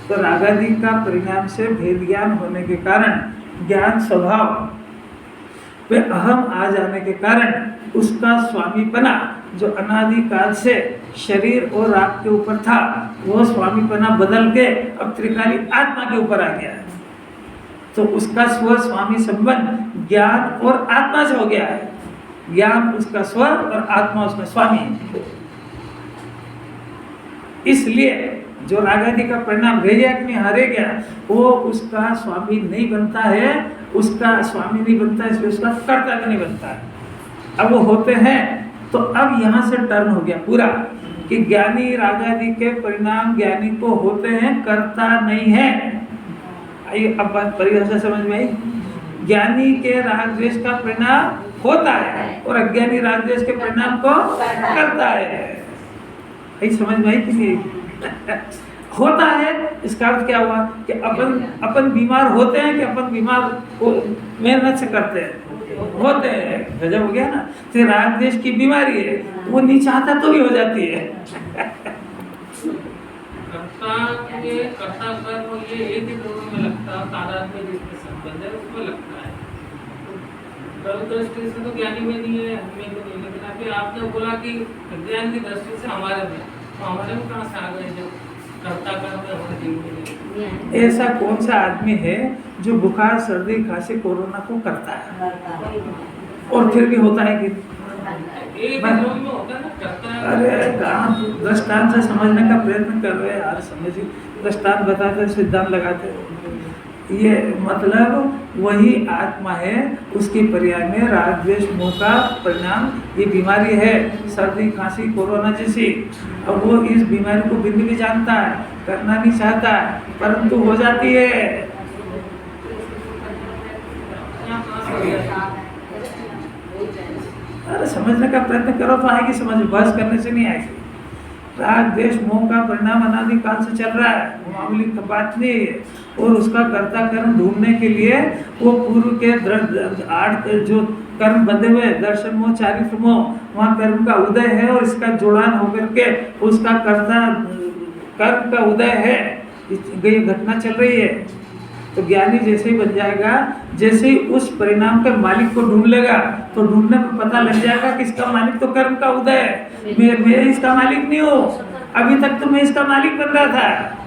तो रागादि का परिणाम से भेद ज्ञान होने के कारण ज्ञान स्वभाव पे अहम आ जाने के कारण उसका स्वामीपना जो अनादिकाल से शरीर और राग के ऊपर था, वो स्वामीपना बदल के अब त्रिकाली आत्मा के ऊपर आ गया है। तो उसका स्व स्वामी संबंध ज्ञान और आत्मा से हो गया है। ज्ञान उसका स्व और आत्मा उसका स्वामी। इसलिए जो रागादि का परिणाम रह गया कि नहीं हारे गया, वो उसका स्वामी नहीं बनता है, उसका स्वामी नहीं बनता, इसलिए उसका कर्ता भी नहीं बनता है। अब वो होते हैं तो अब यहाँ से टर्न हो गया पूरा कि ज्ञानी रागादि के परिणाम ज्ञानी को होते हैं, कर्ता नहीं है। आइए अब बात परिभाषा समझ में आई। ज्ञानी के राग द्वेष का परिणाम होता है और अज्ञानी राग द्वेष के परिणाम को करता है। समझ में आई कि नहीं? होता है, इसका अर्थ क्या हुआ कि अपन बीमार होते हैं कि अपन बीमार मेहनत से करते हैं, होते हैं। गजब हो गया ना। तो राग द्वेष की बीमारी है, वो नहीं चाहता तो भी हो जाती है। कर्ता कर्म ये एक ही दोनों में लगता है, तादात्म्य जिसके संबंध है उसमें लगता है। दृष्टि से तो ज्ञानी में नहीं है, हमें तो नहीं। लेकिन अभी आपने बोला कि ज्ञान की दृष्टि से हमारे में, तो हमारे में कहाँ से आ गए जो कर्ता कर्म? ऐसा कौन सा आदमी है जो बुखार सर्दी खांसी कोरोना को करता है और फिर भी होता है कि अरे दृष्टांत से समझने का प्रयत्न कर रहे हैं यार। समझिए, दृष्टांत बताते सिद्धांत लगाते, ये मतलब वही आत्मा है, उसकी पर्याय में राग द्वेष मोह का परिणाम ये बीमारी है, सर्दी खांसी कोरोना जैसी। अब वो इस बीमारी को बिंदु भी जानता है, करना नहीं चाहता, परंतु हो जाती है। अरे समझने का प्रयत्न करो तो आएगी समझ, बहस करने से नहीं आएगी। राग द्वेष मोह का परिणाम अनादिकाल से चल रहा है, वो मामूली बात नहीं है। और उसका कर्ता कर्म ढूंढने के लिए वो पूर्व के 8 जो कर्म बंधे हुए दर्शन मोह चारित्र मोह, वहाँ कर्म का उदय है और इसका जोड़ान होकर के उसका कर्ता कर्म का उदय है। ये घटना चल रही है। तो ज्ञानी जैसे ही बन जाएगा, जैसे ही उस परिणाम के मालिक को ढूंढ लेगा, तो ढूंढने पर पता लग जाएगा कि इसका मालिक तो कर्म का उदय है, मैं इसका मालिक नहीं हूँ। अभी तक तो मैं इसका मालिक बन रहा था।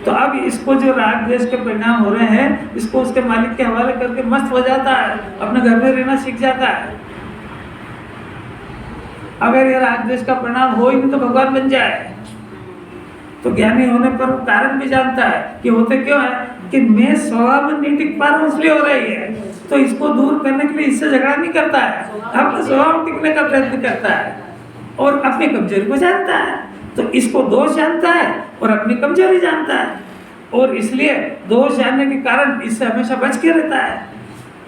तो अब इसको जो राग द्वेष के परिणाम हो रहे हैं, इसको उसके मालिक के हवाले करके मस्त हो जाता है, अपने घर में रहना सीख जाता है। अगर ये राग द्वेष का परिणाम हो ही नहीं तो भगवान बन जाए। तो ज्ञानी होने पर वो कारण भी जानता है कि होते क्यों है कि मैं स्वभाव में नहीं टिक पा रहा हूँ, इसलिए हो रही है। तो इसको दूर करने के लिए इससे झगड़ा नहीं करता है, अपने स्वभाव में टिकने का प्रयत्न करता है और अपनी कमजोरी को जानता है। तो इसको दोष जानता है और अपनी कमजोरी जानता है, और इसलिए दोष जानने के कारण इससे हमेशा बच के रहता है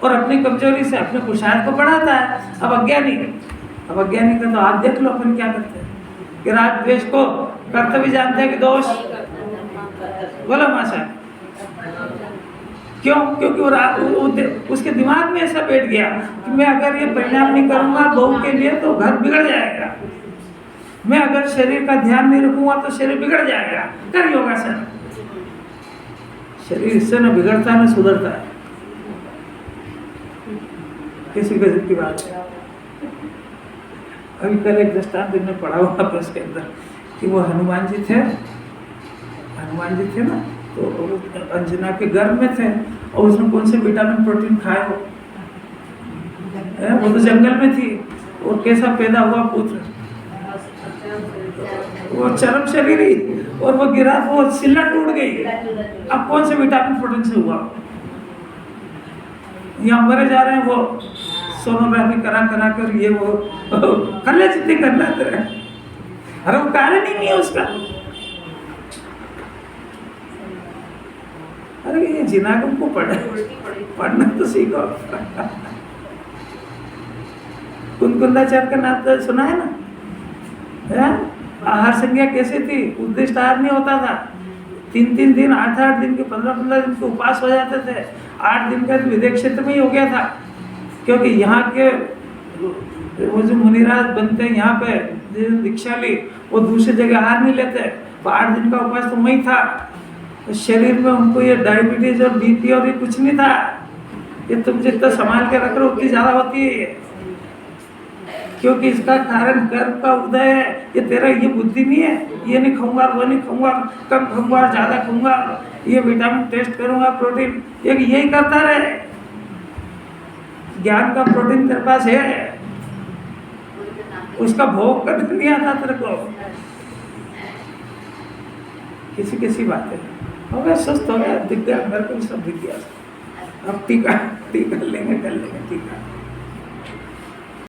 और अपनी कमजोरी से अपने पुरुषार्थ को बढ़ाता है। अब अज्ञानी का तो आप देख लो अपन क्या करते हैं कि राग द्वेष को कर्तव्य जानते हैं कि दोष, बोलो माशा, क्यों? क्योंकि वो उसके दिमाग में ऐसा बैठ गया कि मैं अगर ये परिणाम नहीं करूंगा बहू के लिए तो घर बिगड़ जाएगा, मैं अगर शरीर का ध्यान नहीं रखूंगा तो शरीर बिगड़ जाएगा। कर योगासन, शरीर इससे न बिगड़ता है न सुधरता है। किसी गजब की बात है। अभी कल एक दृष्टांत में पढ़ा हुआ बस के अंदर कि वो हनुमान जी थे ना, तो अंजना के गर्भ में थे और उसने कौन से विटामिन प्रोटीन खाए वो तो जंगल में थी, और कैसा पैदा हुआ पुत्र, वो चरम शरीरी, और वो गिरा तो वो सिल्ला टूट गई। अब कौन से विटामिन प्रोटीन से हुआ? यहाँ मरे जा रहे हैं वो सोनोग्राफी करा कर, ये वो कर ले जितनी करना है, अरे वो कारण ही नहीं है उसका। अरे ये जिनागम को पढ़ना तो सीखो। कुंकुंदाचार्य का नाम तो सुना है ना? आहार संज्ञा कैसे थी? उद्दिष्ट आहार नहीं होता था। 3-3 दिन 8-8 दिन के 15-15 दिन के उपवास हो जाते थे। 8 दिन का विदेश क्षेत्र में ही हो गया था, क्योंकि यहाँ के वो जो मुनिराज बनते हैं यहाँ पे दीक्षा ली, वो दूसरी जगह आहार नहीं लेते। तो 8 दिन का उपवास तो वही था। तो शरीर में उनको ये डायबिटीज और बीपी और ये कुछ नहीं था। ये तुम जितना संभाल के रख रहे हो उतनी ज़्यादा होती है, क्योंकि इसका कारण कर्म का उदय है। ये तेरा ये बुद्धि नहीं है, ये नहीं खाऊंगा, वो नहीं खाऊंगा, कम खाऊंगा, ज़्यादा खाऊंगा, ये विटामिन टेस्ट करूंगा, प्रोटीन, यही करता रहे। ज्ञान का प्रोटीन तेरे पास है, उसका भोग करने नहीं आता तेरे को। किसी बात है हो गया, सुस्त हो गया, दिख गया, मेरे को सब दिख गया। अब टीका लेंगे, कर लेंगे टीका।